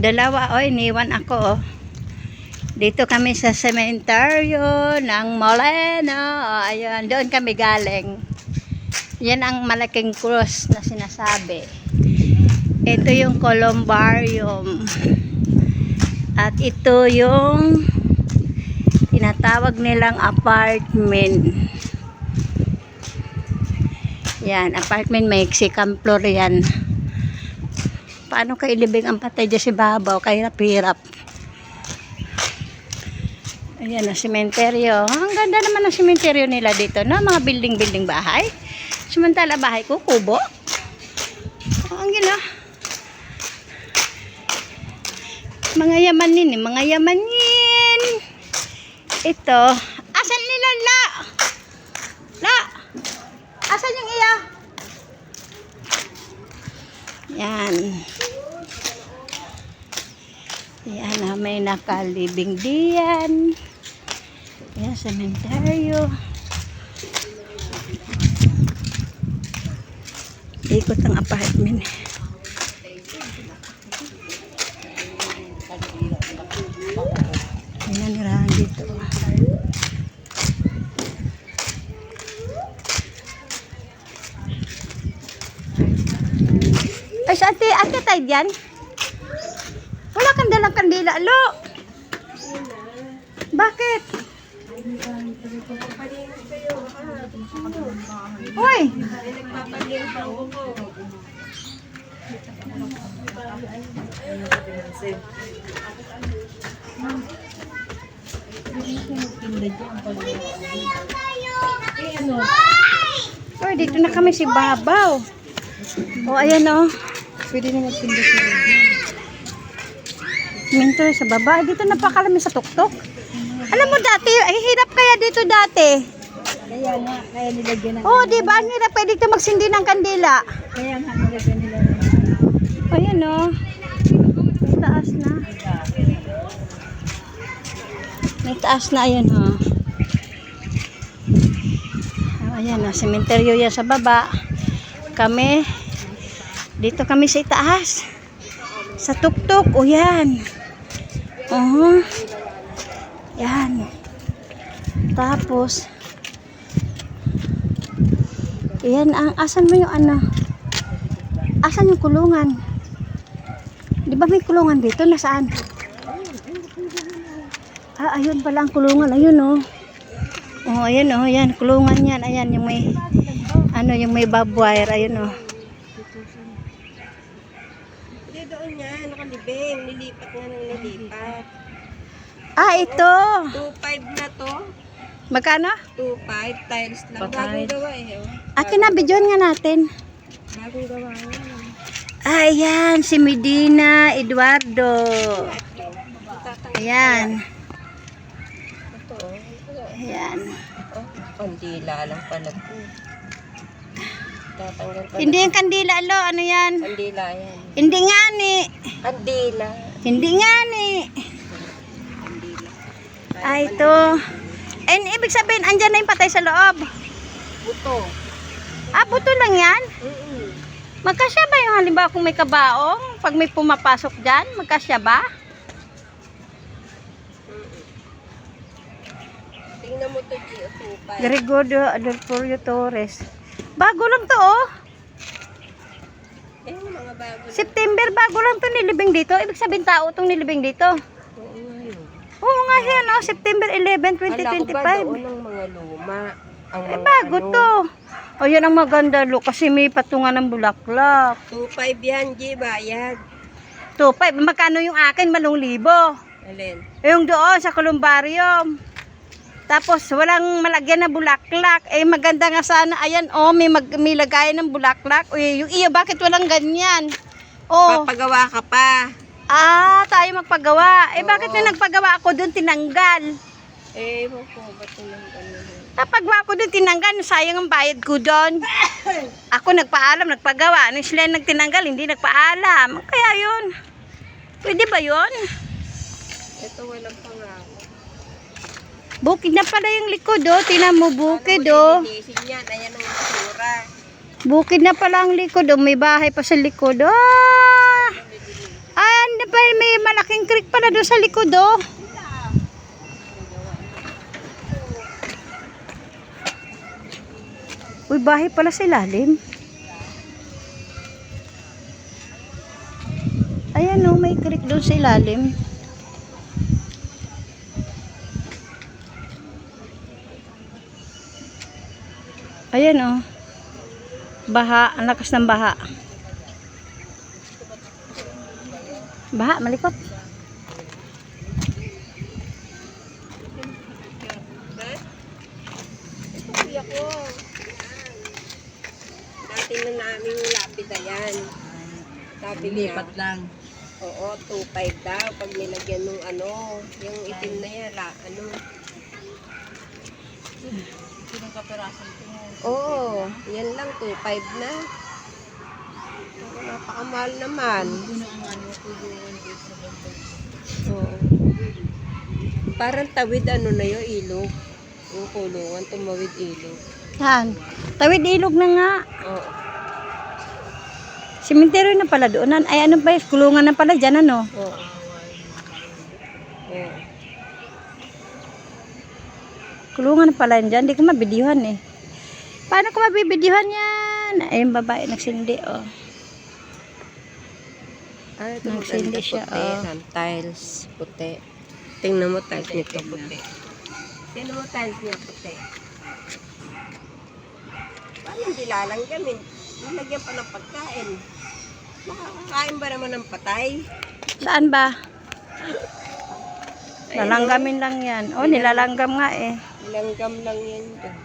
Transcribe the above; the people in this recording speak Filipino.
Dalawa, oh, iniwan ako, oh. Dito kami sa sementeryo ng Moleno. Oh, ayun, doon kami galing. Yan ang malaking cross na sinasabi. Ito yung columbarium. At ito yung tinatawag nilang apartment. Yan, apartment, may second floor yan. Paano kailibing ang patay dyan si Babaw? Kaya hirap. Ayan ang sementeryo. Ang ganda naman ang sementeryo nila dito, no? Mga building-building bahay. Samantala bahay ko, kubo. Ang gila. Mga yamanin, mga yamanin. Ito. Asan nila, La? La? Asan yung iya? Yan. Yan na, may nakalibing diyan. Yan, sementeryo. Ikot ang apartment. Yan, nirahan dito. Ay, sa ate tayo dyan? Wala kang dalang kandila, Lo. Bakit? Hoy! Hoy, dito na kami si Babaw. O, ayan o. Pwede na magtinda siya. Minto sa baba. Dito napakalami sa tuktok. Alam mo dati, ay hirap kaya dito dati. Kaya nga, kaya nilagyan ng... Oo, diba? Ang hirap kaya dito magsindi ng kandila. Kaya nga nilagyan nila ng... Ayan o. May taas na. May taas na, ayan o. Ayan o, sementeryo yan sa baba. Kami, dito kami sa itaas. Sa tuktok, o yan. Yan. Tapos, yan ang, asan mo yung ano? Asan yung kulungan? Di ba may kulungan dito? Nasaan? Ah, ayun pala ang kulungan. Ayun o. Oh, ayun o. Yan, kulungan yan. Ayan, yung may, ano, yung may barbed wire. Ayun o. Hindi doon yan, nakalibing. Nilipat nga nang nilipat. Ah, ito. 2.5 na to. Magkano? 2.5 tiles lang. Bagong gawa eh. Akin na, bidyon nga natin. Bagong gawa yan. Ayan, si Medina Eduardo. Ayan. Ayan. Kandila lang pala. Tatanggal pala. Hindi yung kandila, Lo. Ano yan? Kandila yan. Hindi nga ni. Kandila. Hindi nga ni. Ah, ito. And ibig sabihin, andyan na yung patay sa loob. Buto. Ah, buto lang yan? Magkasya ba yung halimbawa kung may kabaong? Pag may pumapasok dyan, magkasya ba? Tingnan mo to, Gio. 2.5. Gregorio Adolforio Torres. Bago lang to, oh. Eh, mga bago. September, bago lang to nilibing dito. Ibig sabihin tao itong nilibing dito. Oo nga yun. Oo nga yan, oh. September 11, 2025. Kala ko ba doon ang mga luma? Ang Eh, mga bago ano? to. O, yan ang maganda, Lo. Kasi may patungan ng bulaklak. 2.5 yan, G. Bayad. 2.5. Magkano yung akin? 8,000. Alin? Yung doon sa columbarium. Tapos walang malagyan na bulaklak. Eh maganda nga sana. Ayan, oh, may lagayan ng bulaklak. Uy, yung iyo, bakit walang ganyan? Oh. Papagawa ka pa. Ah, tayo magpagawa. Eh bakit Oo. na nagpagawa ako doon tinanggal? Eh, mo po, ba't yung ano? Napagawa ko doon tinanggal, sayang ang bayad ko doon. Ako nagpaalam, nagpagawa. Nung sila nagtinanggal, hindi nagpaalam. Kaya yun. Pwede ba yun? Ito walang pangako. Bukid na pala yung likod, oh. Tinan mo, bukid, oh. Linisin yan, ayan ang basura. Bukid na pala ang likod, oh. May bahay pa sa likod, oh. Ano pa, may pala doon sa likod, oh. Uy, bahay pala sa ilalim. Ayan, oh, may creek doon sa ilalim. Ayan, oh. Baha, ang lakas ng baha. Baha, malikot. Ito kuya ko. Dati na namin yung lapid na yan. Sabi niya, Lipat lang. oo, 2.5 daw. Pag nilagyan ng ano, yung itim na yan, ano. Sinong kapirasan ito mo? Oo, yan lang, 2.5 na. Pero napakamahal naman. Puno ang ano, kulungan dito sa bundok. Oo. Parang tawid ano na yung ilog. Yung kulungan, tumawid ilog. Yan. Tawid ilog na nga. Oo. Simenteryo na pala doon. Ay, ano ba? Kulungan na pala dyan, ano? Oo. Oo. Kulungan na pala dyan. Hindi ko mabidyuhan eh. Paano ko mabibidyuhan yan? Ay, yung babae nagsindi, oh. Ah, ito Nagsindi maganda siya, puti. oh. Ng tiles, puti. Tingnan mo tiles nito, puti. Tingnan mo tiles niya, puti. Parang hindi lalanggamin. Nilagyan pa ng pagkain. Makakakain ba naman ng patay? Saan ba? Ayun, Lalanggamin lang yan. Oh, nilalanggam nga eh. Nilanggam lang yan. Dyan.